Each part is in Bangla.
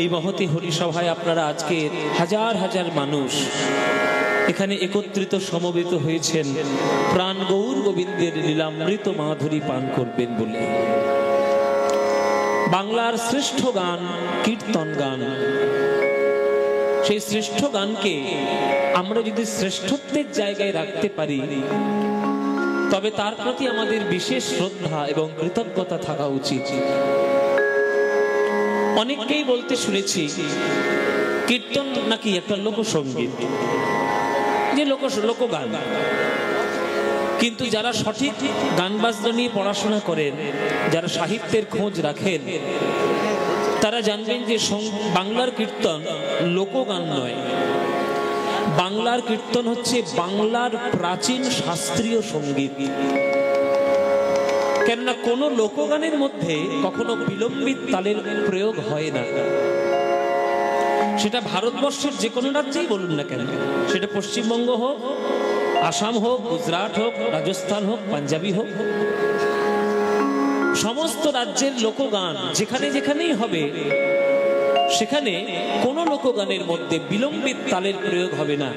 এই মহতী হরিসভায় আপনারা আজকে হাজার হাজার মানুষ এখানে একত্রিত সমবেত হয়েছেন প্রাণ গৌর গোবিন্দের লীলামৃত মাধুরী পান করবেন বলে। বাংলার শ্রেষ্ঠ গান কীর্তন গান, সেই শ্রেষ্ঠ গানকে আমরা যদি শ্রেষ্ঠত্বের জায়গায় রাখতে পারি তবে তার প্রতি আমাদের বিশেষ শ্রদ্ধা এবং কৃতজ্ঞতা থাকা উচিত। অনেককেই বলতে শুনেছি কীর্তন নাকি একটা লোকসঙ্গীত, যে লোকগান, কিন্তু যারা সঠিক গান বাজনা নিয়ে পড়াশোনা করেন, যারা সাহিত্যের খোঁজ রাখেন, তারা জানবেন যে বাংলার কীর্তন লোকগান নয়, বাংলার কীর্তন হচ্ছে বাংলার প্রাচীন শাস্ত্রীয় সঙ্গীত। কেননা কোনো লোকগানের মধ্যে কখনো বিলম্বিত তালের প্রয়োগ হয় না। সেটা ভারতবর্ষের যে কোনো রাজ্যেই বলুন না কেন, সেটা পশ্চিমবঙ্গ হোক, আসাম হোক, গুজরাট হোক, রাজস্থান হোক, পাঞ্জাবি হোক, সমস্ত রাজ্যের লোকগান যেখানে যেখানেই হবে সেখানে কোনো লোকগানের মধ্যে বিলম্বিত তালের প্রয়োগ হবে না।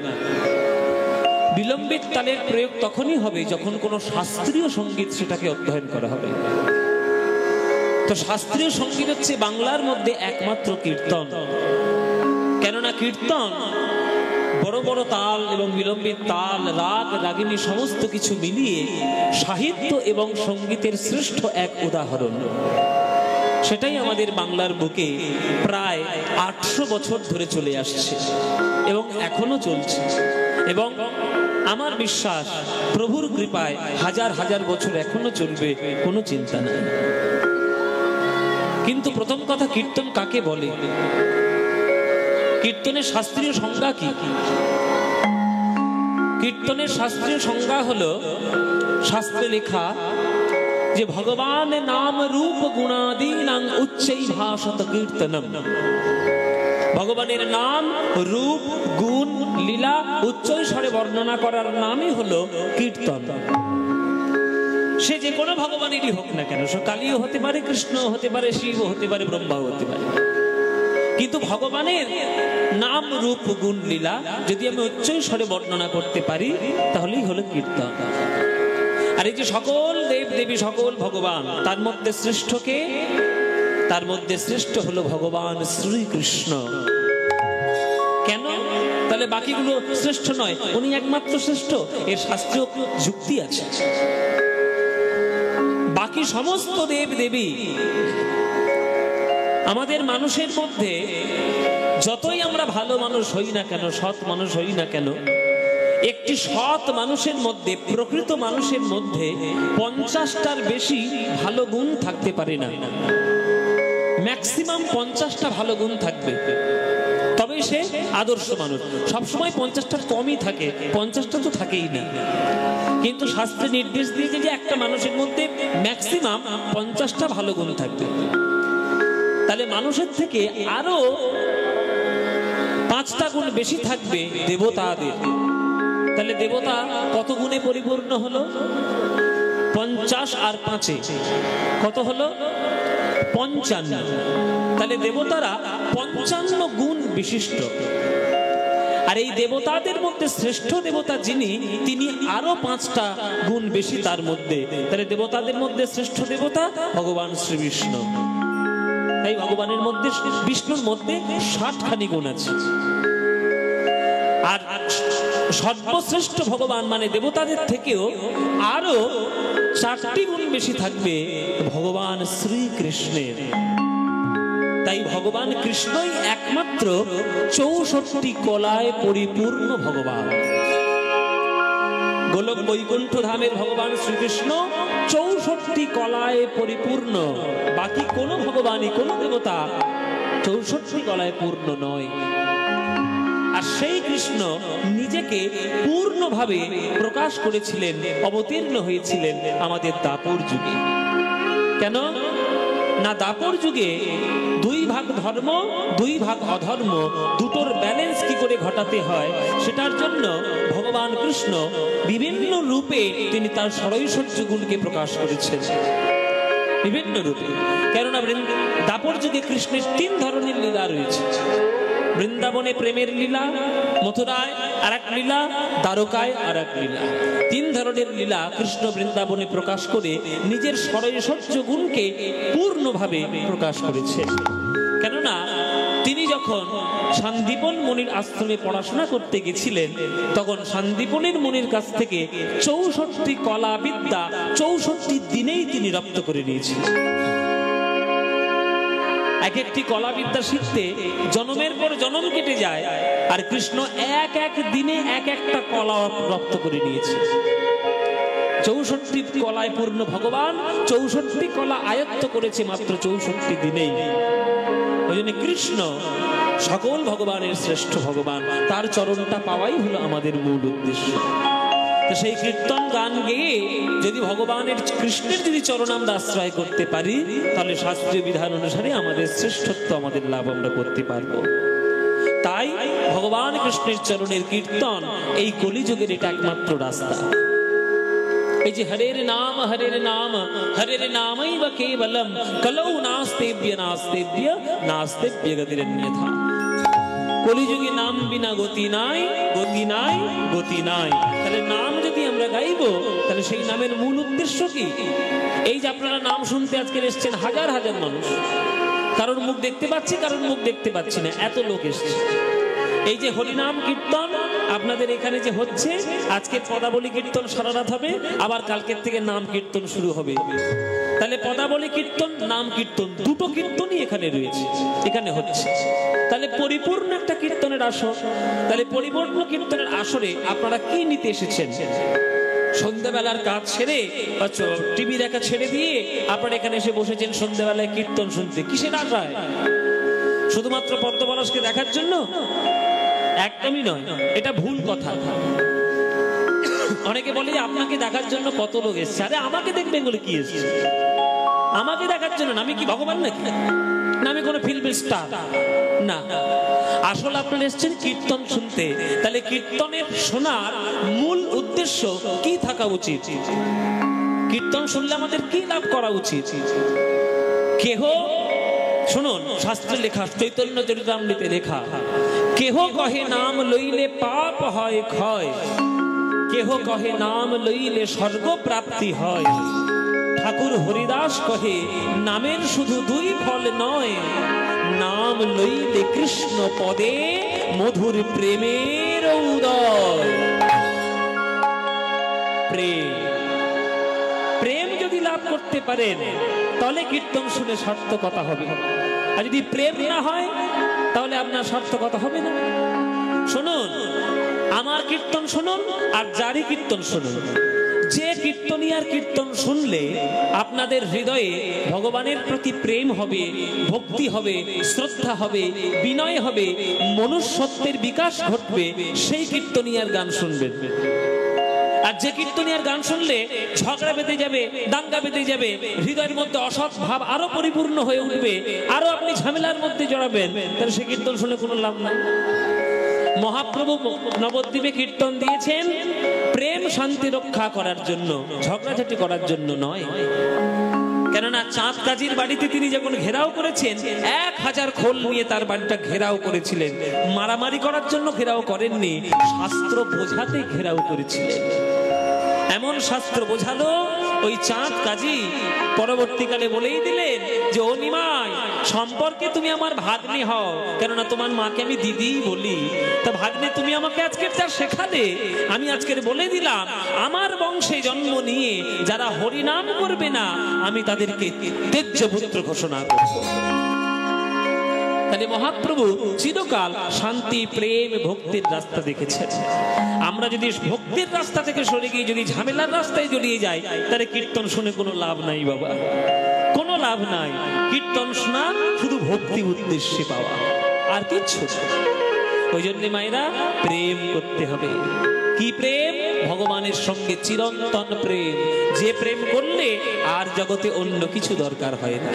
বিলম্বিত তালের প্রয়োগ তখনই হবে যখন কোনো শাস্ত্রীয় সঙ্গীত সেটাকে অধ্যয়ন করা হবে। তো শাস্ত্রীয় সঙ্গীত হচ্ছে বাংলার মধ্যে একমাত্র কীর্তন। কেননা কীর্তন বড় বড় তাল এবং বিলম্বিত তাল, রাগ, রাগিনী সমস্ত কিছু মিলিয়ে সাহিত্য এবং সঙ্গীতের শ্রেষ্ঠ এক উদাহরণ। সেটাই আমাদের বাংলার বুকে প্রায় 800 বছর ধরে চলে আসছে এবং এখনো চলছে, এবং আমার বিশ্বাস প্রভুর কৃপায় হাজার হাজার বছর এখনো চলবে, কোনো চিন্তা নেই। কিন্তু প্রথম কথা, কীর্তন কাকে বলে? কীর্তনের শাস্ত্রীয় সংজ্ঞা কি? কীর্তনের শাস্ত্রীয় সংজ্ঞা হলো শাস্ত্রে লেখা যে ভগবান নাম রূপ গুণাদীনাং উচ্চৈ ভাষত কীর্তনম। ভগবানের নাম, রূপ, গুণ, লীলা উচ্চ স্বরে বর্ণনা করার নামই হলো কীর্তন। সে যে কোনো ভগবানেরই হোক না কেন, সে কালীও হতে পারে, কৃষ্ণ হতে পারে, শিব হতে পারে, ব্রহ্মাও হতে পারে, কিন্তু ভগবানের নাম, রূপ, গুণ, লীলা যদি আমি উচ্চ স্বরে বর্ণনা করতে পারি তাহলেই হলো কীর্তন। আর এই যে সকল দেব দেবী, সকল ভগবান, তার মধ্যে শ্রেষ্ঠ কে? তার মধ্যে শ্রেষ্ঠ হলো ভগবান শ্রীকৃষ্ণ। কেন? তাহলে বাকিগুলো শ্রেষ্ঠ নয়, উনি একমাত্র শ্রেষ্ঠ? এর শাস্ত্রীয় যুক্তি আছে। বাকি সমস্ত দেব দেবী আমাদের মানুষের মধ্যে, যতই আমরা ভালো মানুষ হই না কেন, সৎ মানুষ হই না কেন, একটি সৎ মানুষের মধ্যে, প্রকৃত মানুষের মধ্যে 50টার বেশি ভালো গুণ থাকতে পারে না। ম্যাক্সিমাম 50টা ভালো গুণ থাকবে, তবে সে আদর্শ মানুষ। সবসময় 50টার কমই থাকে, 50টা তো থাকেই না। কিন্তু শাস্ত্রে নির্দেশ দিয়েছে যে একটা মানুষের মধ্যে ম্যাক্সিমাম 50টা ভালো গুণ থাকবে। তাহলে মানুষের থেকে আরো 5টা গুণ বেশি থাকবে দেবতাদের। তাহলে দেবতা কত গুণে পরিপূর্ণ হলো? 50 আর 5 কত হলো? 55। তাহলে দেবতারা 55 গুণ বিশিষ্ট। আর এই দেবতাদের মধ্যে শ্রেষ্ঠ দেবতা যিনি, তিনি আরো 5টা গুণ বেশি তার মধ্যে। তাহলে দেবতাদের মধ্যে শ্রেষ্ঠ দেবতা ভগবান শ্রী বিষ্ণু। তাই ভগবানের মধ্যে, বিষ্ণুর মধ্যে 60খানি গুণ আছে। আর সর্বশ্রেষ্ঠ ভগবান মানে দেবতাদের থেকেও আরো 4টি গুণ বেশি থাকবে ভগবান শ্রীকৃষ্ণের। তাই ভগবান কৃষ্ণই একমাত্র 64 কলায় পরিপূর্ণ ভগবান। গোলক বৈকুণ্ঠ ধামের ভগবান শ্রীকৃষ্ণ 64 কলায় পরিপূর্ণ। বাকি কোনো ভগবানই, কোনো দেবতা 64 কলায় পূর্ণ নয়। আর সেই কৃষ্ণ নিজেকে পূর্ণভাবে প্রকাশ করেছিলেন, অবতীর্ণ হয়েছিলেন আমাদের দাপর যুগে। কেন না? দাপর যুগে 2 ভাগ ধর্ম, 2 ভাগ অধর্ম, দুটোর ব্যালেন্স কি করে ঘটাতে হয় সেটার জন্য ভগবান কৃষ্ণ বিভিন্ন রূপে তিনি তার ষড়ৈশ্বর্য গুণকে প্রকাশ করেছেন। বিভিন্ন রূপে। কেননা দাপর যুগে কৃষ্ণের 3 ধরনের লীলা রয়েছে। বৃন্দাবনে প্রেমের লীলা, মথুরায় আর এক লীলা, দ্বারকায় আর এক লীলা। 3 ধরনের লীলা কৃষ্ণ বৃন্দাবনে প্রকাশ করে নিজের ষড়ৈশ্বর্য গুণকে পূর্ণভাবে প্রকাশ করেছে। কেননা তিনি যখন সন্দীপন মুনির আশ্রমে পড়াশোনা করতে গেছিলেন, তখন সন্দীপনের মুনির কাছ থেকে 64 কলা বিদ্যা 64 দিনেই তিনি রপ্ত করে নিয়েছিলেন। এক একটি কলা বিদ্যা শিখতে জন্মের পর জন্ম কেটে যায়, আর কৃষ্ণ এক এক দিনে এক একটা কলা রপ্ত করে নিয়েছে। 64 কলায় পূর্ণ ভগবান 64 কলা আয়ত্ত করেছে মাত্র 64 দিনেই। ওই জন্য কৃষ্ণ সকল ভগবানের শ্রেষ্ঠ ভগবান, তার চরণটা পাওয়াই হলো আমাদের মূল উদ্দেশ্য। তো সেই কীর্তন গান গেয়ে যদি ভগবানের কৃষ্ণের যদি চরণ আমরা আশ্রয় করতে পারি, তাহলে শাস্ত্রীয় বিধান অনুসারে আমাদের শ্রেষ্ঠত্ব আমাদের লাভ আমরা করতে পারবো। তাই ভগবান কৃষ্ণের চরণের কীর্তন এই কলিযুগের এটা একমাত্র রাস্তা। এই যে হরের নাম হরের নামৈব কেবলম কলৌ নাস্তেব্য নাস্তেব্য নাস্তেব্য গতিরন্যথা। কলিযুগে নাম বিনা গতি নাই, গতি নাই, গতি নাই। তাহলে নাম যদি আমরা গাইবো, তাহলে সেই নামের মূল উদ্দেশ্য কি? এই যে আপনারা নাম শুনতে আজকে এসেছেন হাজার হাজার মানুষ, কারোর মুখ দেখতে পাচ্ছি, কারোর মুখ দেখতে পাচ্ছি না, এত লোক এসছে। এই যে হরিনাম কীর্তন আপনাদের এখানে যে হচ্ছে, আজকে পদাবলী কীর্তন সারা রাত হবে, আবার কালকের থেকে নাম কীর্তন শুরু হবে। তাহলে পদাবলী কীর্তন, নাম কীর্তন, দুটো কীর্তনই এখানে রয়েছে, এখানে হচ্ছে। তাহলে পরিপূর্ণ একটা কীর্তনের আসর। তাহলে পরিপূর্ণ কীর্তনের আসরে আপনারা কি নিতে এসেছেন? সন্ধ্যাবেলার কাজ ছেড়ে টিভি দেখা ছেড়ে দিয়ে আপনারা এখানে এসে বসেছেন সন্ধ্যাবেলায় কীর্তন শুনতে, কিসের আশায়? শুধুমাত্র পদ্মপলাশকে দেখার জন্য? একদমই নয়, এটা ভুল কথা। অনেকে বলে আপনাকে দেখার জন্য কত লোক এসছে। আরে আমাকে দেখবেন বলে কি এসছে? আমাকে দেখার জন্য না। আমি কি ভগবান নাকি? না আমি কোনো ফিল্ম স্টার না। আসলে আপনারা এসেছেন কীর্তন শুনতে। তাহলে কীর্তনের শোনার মূল উদ্দেশ্য কি থাকা উচিত? কীর্তন শুনলে আমাদের কি লাভ করা উচিত? কেহ শুনুন, শাস্ত্রে লেখা, চৈতন্য চরিতামৃতে লেখা, কেহ কহে নাম লইলে পাপ হয় ক্ষয়, কেহ কহে নাম লইলে স্বর্গ প্রাপ্তি হয়। ঠাকুর হরিদাস কহে নামের শুধু 2 ফল নয়, নাম লইলে কৃষ্ণ পদে মধুর প্রেমের উদয়। প্রেম যদি লাভ করতে পারেন তাহলে কীর্তন শুনে সার্থকতা হবে। আর যদি প্রেম না হয় তাহলে আপনার সার্থকতা হবে না। শুনুন, আমার কীর্তন শুনুন আর যারই কীর্তন শুনুন। যে কীর্তনিয়ার কীর্তন শুনলে আপনাদের হৃদয়ে ভগবানের প্রতি প্রেম হবে, ভক্তি হবে, শ্রদ্ধা হবে, বিনয় হবে, মনুষ্যত্বের বিকাশ ঘটবে, সেই কীর্তনিয়ার গান শুনবেন। আর যে কীর্তনিয়ার গান শুনলে ঝগড়া বেঁধে যাবে, দাঙ্গা বেঁধে যাবে, হৃদয়ের মধ্যে অসৎ ভাব আরো পরিপূর্ণ হয়ে উঠবে, আরো আপনি ঝামেলার মধ্যে জড়াবেন, তাহলে সে কীর্তন শুনে কোনো লাভ নাই। মহাপ্রভু নবদ্বীপে কীর্তন দিয়েছেন প্রেম শান্তি রক্ষা করার জন্য, ঝগড়াঝাটি করার জন্য নয়। কেননা চাঁদ কাজীর বাড়িতে তিনি যখন ঘেরাও করেছেন, 1000 খোল নিয়ে তার বাড়িটা ঘেরাও করেছিলেন। মারামারি করার জন্য ঘেরাও করেননি, শাস্ত্র বোঝাতে ঘেরাও করেছিলেন। এমন শাস্ত্র বোঝালো ওই চাঁদ কাজী পরবর্তীকালে বলেই দিলেন যে ও নিমাই, সম্পর্কে তুমি আমার ভাগ্নি হও, কেননা তোমার মাকে আমি দিদি বলি। তা ভাগ্নে তুমি আমাকে আজকে যা শেখালে, আমি আজকের বলে দিলাম আমার বংশে জন্ম নিয়ে যারা হরিনাম করবে না, আমি তাদেরকে ত্যায্য পুত্র ঘোষণা করব। তাহলে মহাপ্রভু চিরকাল শান্তি, প্রেম, ভক্তির রাস্তা দেখেছেন। আমরা যদি ভক্তির রাস্তা থেকে সরে গিয়ে যদি ঝামেলার রাস্তায় জড়িয়ে যাই, তাহলে কীর্তন শুনে কোনো লাভ নাই বাবা, কোনো লাভ নাই। কীর্তন শোনা শুধু ভক্তি উদ্দেশ্যে পাওয়া, আর কিচ্ছু। ওই জন্য মায়েরা প্রেম করতে হবে। কি প্রেম? ভগবানের সঙ্গে চিরন্তন প্রেম, যে প্রেম করলে আর জগতে অন্য কিছু দরকার হয় না।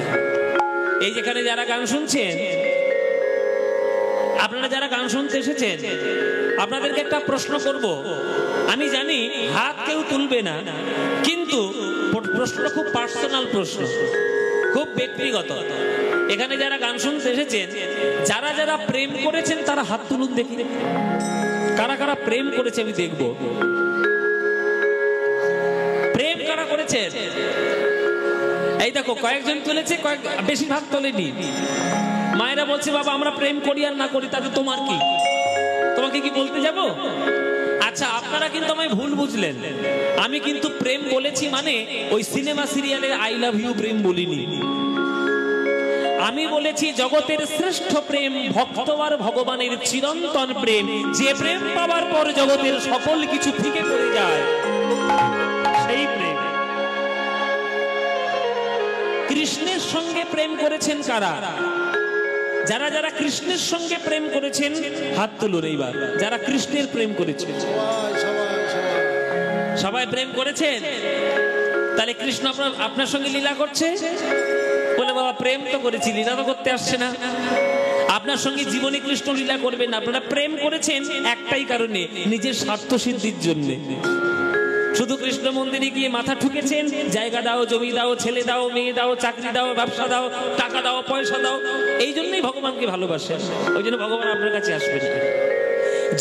এই যেখানে যারা গান শুনছেন, আপনারা যারা গান শুনতে এসেছেন, আপনাদেরকে একটা প্রশ্ন করব। আমি জানি হাত কেউ তুলবে না, কিন্তু প্রশ্নটা খুব পার্সোনাল প্রশ্ন। খুব ব্যক্তিগত। এখানে যারা গান শুনতে এসেছেন, যারা যারা প্রেম করেছেন তারা হাত তুলুন দেখি। কারা কারা প্রেম করেছে আমি দেখবো। প্রেম কারা করেছেন? এই দেখো কয়েকজন তুলেছে, বেশিরভাগ তোলেনি। মায়েরা বলছে বাবা আমরা প্রেম করি আর না করি তাতে তোমার কি, তোমাকে কি বলতে যাব? আচ্ছা, আপনারা কিন্তু আমায় ভুল বুঝলেন। আমি কিন্তু প্রেম বলেছি মানে ওই সিনেমা সিরিয়ালের আই লাভ ইউ প্রেম বলিনি। আমি বলেছি জগতের শ্রেষ্ঠ প্রেম ভক্ত আর ভগবানের চিরন্তন প্রেম, যে প্রেম পাওয়ার পর জগতের সকল কিছু ফিকে পড়ে যায়, সেই প্রেম। কৃষ্ণের সঙ্গে প্রেম করেছেন কারা? যারা যারা কৃষ্ণের সঙ্গে প্রেম করেছেন হাত তুলুন এইবার। যারা কৃষ্ণের প্রেম করেছেন, সবাই প্রেম করেছেন। তাহলে কৃষ্ণ আপনার সঙ্গে লীলা করছে বলে বাবা প্রেম তো করেছি, লীলা তো করতে আসছে না। আপনার সঙ্গে জীবনে কৃষ্ণ লীলা করবেন না। আপনারা প্রেম করেছেন একটাই কারণে, নিজের স্বার্থ সিদ্ধির জন্য। শুধু কৃষ্ণ মন্দিরে গিয়ে মাথা ঠুকেছেন, জায়গা দাও, জমি দাও, ছেলে দাও, মেয়ে দাও, চাকরি দাও, ব্যবসা দাও, টাকা দাও, পয়সা দাও। এই জন্যই ভগবানকে ভালোবাসেন, ওই জন্য ভগবান আপনার কাছে আসবেন।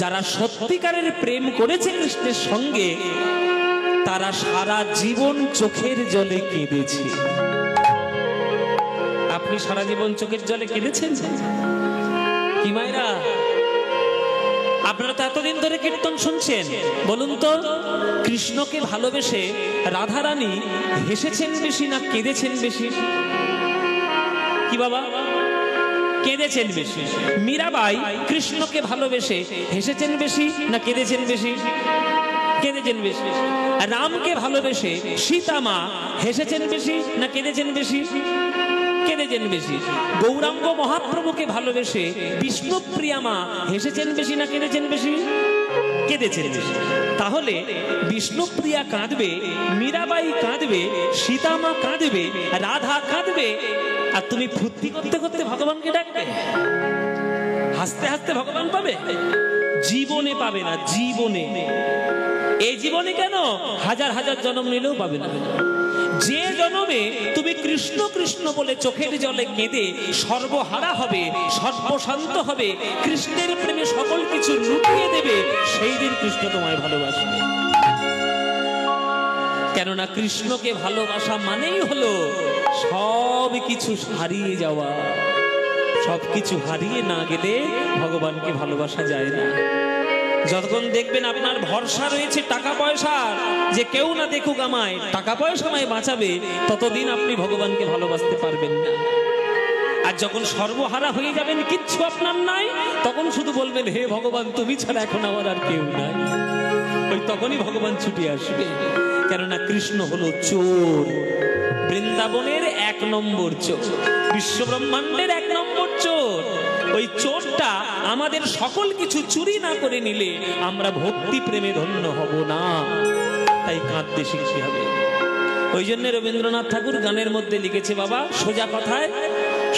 যারা সত্যিকারের প্রেম করেছে কৃষ্ণের সঙ্গে, তারা সারা জীবন চোখের জলে কেঁদেছে। আপনি সারা জীবন চোখের জলে কেঁদেছেন কি মায়েরা? আপনারা তো এতদিন ধরে কীর্তন শুনছেন, বলুন তো কৃষ্ণকে ভালোবেসে রাধারানী হেসেছেন বেশি না কেঁদেছেন বেশি? কি বাবা, কেঁদেছেন বেশি। মীরাবাই কৃষ্ণকে ভালোবেসে হেসেছেন বেশি না কেঁদেছেন বেশি? কেঁদেছেন বেশি। রামকে ভালোবেসে সীতা মা হেসেছেন বেশি না কেঁদেছেন বেশি? কেঁদেছেন বেশি। গৌরাঙ্গ মহাপ্রভুকে ভালোবেসে বিষ্ণুপ্রিয়া মা হেসেছেন বেশি না কেঁদেছেন বেশি? কেঁদেছেন বেশি। তাহলে বিষ্ণুপ্রিয়া কাঁদবে, মীরাবাই কাঁদবে, সীতা মা কাঁদবে, রাধা কাঁদবে, আর তুমি ফুর্তি করতে করতে ভগবানকে ডাকবে, হাসতে হাসতে ভগবান পাবে? জীবনে পাবে না, জীবনে। এই জীবনে কেন, হাজার হাজার জন্ম নিলেও পাবে না। যে জন্মে তুমি কৃষ্ণ কৃষ্ণ বলে চোখের জলে কেঁদে সর্বহারা হবে, সর্বশান্ত হবে, কৃষ্ণের প্রেমে সকল কিছু লুটিয়ে দেবে, সেই দিন কৃষ্ণ তোমায় ভালোবাসবে। কেননা কৃষ্ণকে ভালোবাসা মানেই হলো সব কিছু হারিয়ে যাওয়া। সবকিছু হারিয়ে না গেলে ভগবানকে ভালোবাসা যায় না। যতক্ষণ দেখবেন আপনার ভরসা রয়েছে টাকা পয়সার, যে কেউ না দেখুক আমায়, টাকা পয়সা আমায় বাঁচাবে, ততদিন আপনি ভগবানকে ভালোবাসতে পারবেন না। আর যখন সর্বহারা হয়ে যাবেন, কিচ্ছু আপনার নাই, তখন শুধু বলবেন হে ভগবান তুমি ছাড়া এখন আমার আর কেউ নাই। ওই তখনই ভগবান ছুটে আসবে। কেননা কৃষ্ণ হলো চোর, বৃন্দাবনের 1 নম্বর চোর, বিশ্ব ব্রহ্মাণ্ডের 1 নম্বর চোর। ওই চোরটা আমাদের সকল কিছু চুরি না করে নিলে আমরা ভক্তি প্রেমে ধন্য হব না। তাই কাঁদতে শিখতে হবে। ওই জন্য রবীন্দ্রনাথ ঠাকুর গানের মধ্যে লিখেছে বাবা, সোজা কথায়,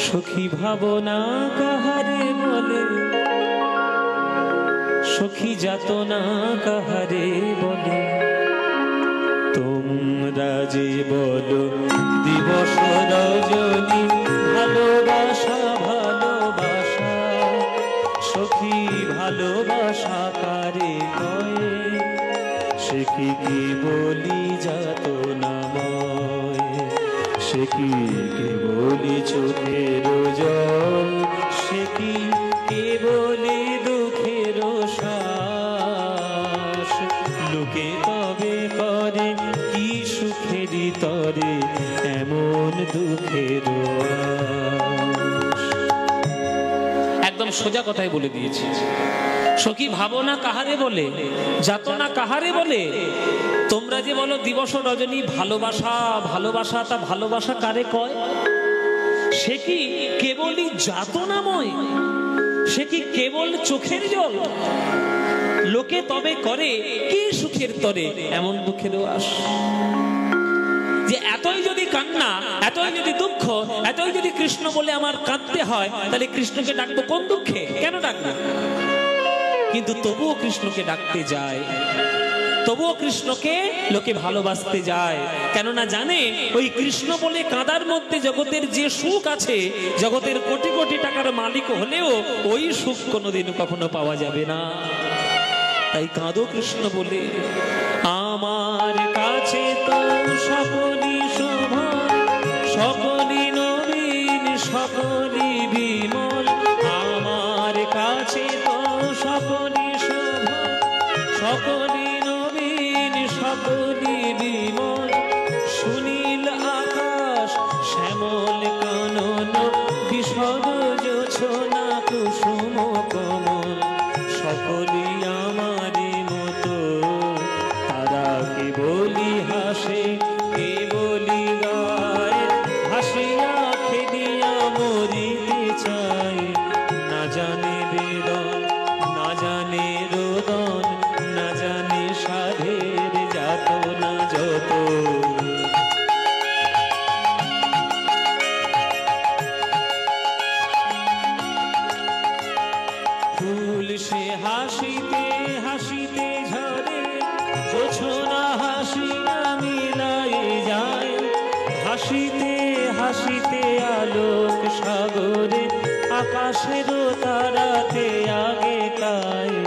সখী ভাবনা কাহারে বলে, সখী যাতনা কাহারে বলে, তোমরা যে বলো দিবস রজনী ভালোবাসা ভালোবাসা, সখী ভালোবাসা কারে কয়ে, সে কি বলি যাতনাময়, সে কি বলি চোখের জল, সে কি বলি দুঃখের শ্বাস, লোকে তবে করে কি সুখেরই তরে এমন দুঃখের একদম সোজা কথাই বলে দিয়েছি। সখী ভাবনা কাহারে বলে, যাতনা কাহারে বলে, তোমরা যে বলো দিবস রজনী ভালোবাসা ভালোবাসা, তা ভালোবাসা কারে কয়? সে কি কেবলই যাতনাময়, সে কি কেবল চোখের জল, লোকে তবে করে কি সুখের তরে এমন দুঃখের আস। যে এতই যদি কান্না, এতই যদি দুঃখ, এতই যদি কৃষ্ণ বলে আমার কাঁদতে হয়, তাহলে কৃষ্ণকে ডাকবো কোন দুঃখে? কেন ডাকবো? কিন্তু তবুও কৃষ্ণকে ডাকতে যায়। তবুও কৃষ্ণকে লোকে ভালোবাসতে যায়, কেননা জানে ওই কৃষ্ণ বলে কাঁদার মধ্যে জগতের যে সুখ আছে, জগতের কোটি কোটি টাকার মালিক হলেও ওই সুখ কোনোদিন কখনো পাওয়া যাবে না। তাই কাঁদো কৃষ্ণ বলে। আমার কাছে তো সকলই শোভা, সকলই নবীন, সকলই বিমল। আমার কাছে তো সকলই শোভা, সকলই নবীন, সকলই বিমল। সুনীল আকাশ, শ্যামল কানন, বিশদ জোছনা, কুসুম কোমল। সকলই আমারই মতো, তারা কে বলি হাসে, কে বলি গায়। হাসিয়া খেলিয়া মরিতে চায়, না জানে বেদন, না জানে রোদন, না জানে সাধের যাতনা যত। ফুল সে হাসিতে হাসিতে ঝরে, জোছনা হাসিয়া মিলাই যায়। হাসিতে হাসিতে আলোক সাগরে, আকাশের তারাতে আগে কায়।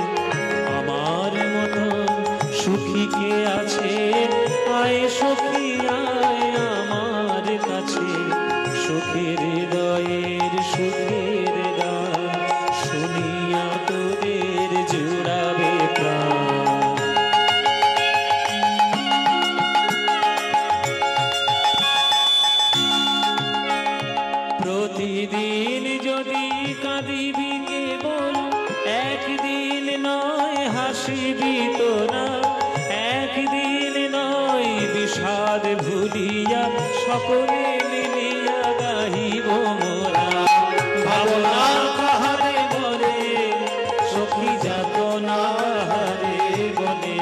আমার মতো সুখী কে আছে, আয় সখী আয় আমার কাছে। সুখের হৃদয়ের সুখের গান, শুনিয়া তোদের জুড়াবে প্রাণ। প্রতিদিন যদি কাঁদিবি কেবল, একদিন নয় হাসিবি তোরা। একদিন নয় বিষাদ ভুলিয়া, সকলে মিলিয়া গাহিব মোরা। ভাবনা কাহারে বলে, সখী যাতনা হারে বলে।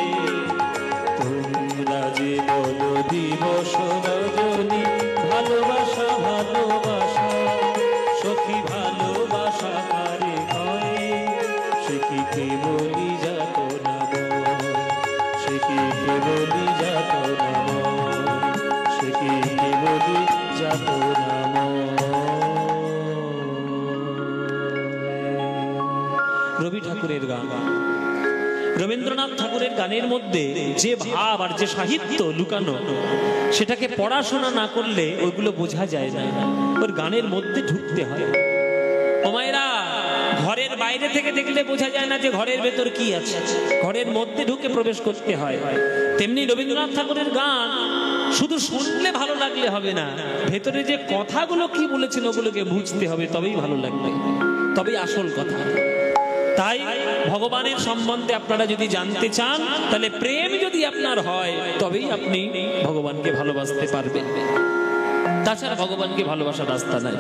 তোমরা যে বলো দিবস রজনী, ভালোবাসা ভালোবাসা। সখী ভালোবাসা কারে কয়, সে কি কে বলি যাতনা ময়। সে কি কে বলি যাতনা ময়, সে কি কে বলি যাতনা ময়। রবি ঠাকুরের গান, রবীন্দ্রনাথ ঠাকুরের গানের মধ্যে যে ভাব আর যে সাহিত্য লুকানো, সেটাকে পড়াশোনা না করলে ওইগুলো বোঝা যায় না। ওর গানের মধ্যে ঢুকতে হয়। ও মায়েরা, ঘরের বাইরে থেকে দেখলে বোঝা যায় না যে ঘরের ভেতর কি আছে, ঘরের মধ্যে ঢুকে প্রবেশ করতে হয়। তেমনি রবীন্দ্রনাথ ঠাকুরের গান শুধু শুনলে ভালো লাগলে হবে না, ভেতরে যে কথাগুলো কি বলেছেন ওগুলোকে বুঝতে হবে, তবেই ভালো লাগবে, তবেই আসল কথা। তাই ভগবানের সম্বন্ধে আপনারা যদি জানতে চান, তাহলে প্রেম যদি আপনার হয়, তবেই আপনি ভগবানকে ভালোবাসতে পারবেন। তাছাড়া ভগবানকে ভালোবাসার রাস্তা নাই।